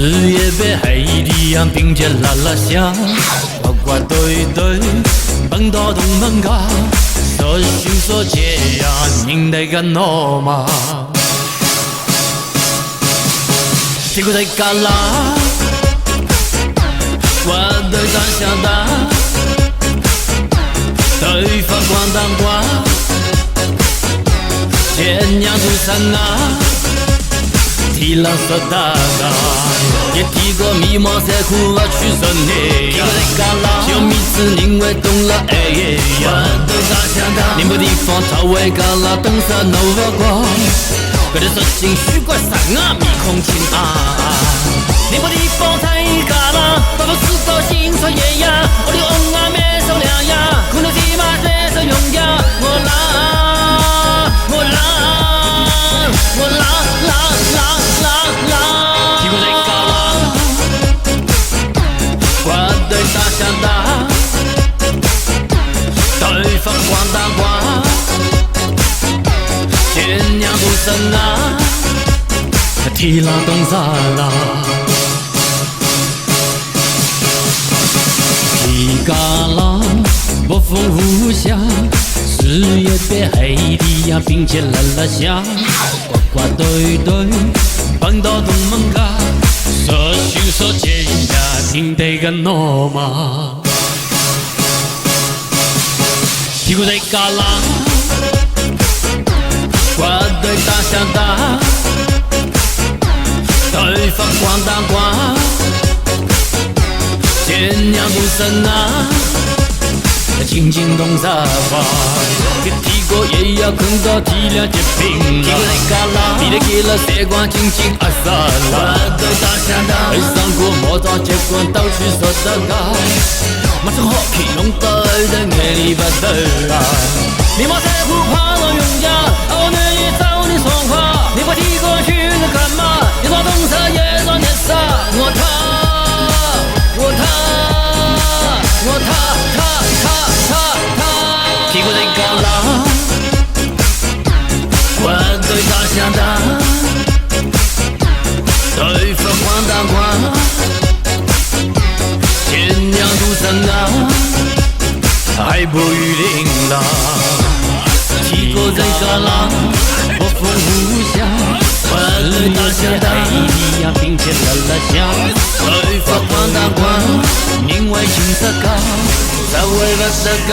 日夜被黑的样，并肩拉拉响，呱呱对对，蹦到东门嘎，说心说结呀，人得个孬嘛，屁股在嘎啦，我对他想打，对方咣当咣，见娘出山啊。提浪说大嘎，也提过迷茫山苦我去说你呀，小米子因为懂了哎呀，宁波地方朝外嘎啦，东山闹不光，搿里说情绪怪啥啊，面孔青啊，宁波地方才嘎啦，把我知道心说爷呀，我的红啊面手亮呀，可能起码在这用呀，我啦，我啦，我啦啦啦。屁股在高啦，我对他想打，对方咣当咣，见娘不生啊，提拉东沙啦，提嘎啦，波峰无暇，日夜被黑的呀，并肩拉拉响，呱呱对对。蹦到东门嘎，说心说结呀，听得个孬嘛，屁股在嘎啦，我对他想打，对方咣当咣，见娘不生啊。轻轻动沙发，别提过也要困到体谅结冰啦。你的给了时光轻轻阿萨啦，爱上过莫早结婚到处说大家，马上好去弄到人眼里不得啊。你莫在乎怕到用家，我愿意找你说话。你不提过去是干嘛？你说懂车也说你傻，我屁股在高啦，我对他想打，对方咣当咣，见娘出生啊，还不雨淋啦，屁股在高啦，我风无暇，我对他想打，你呀并肩拉拉响，对方咣当咣，因为心色高，才为了色高。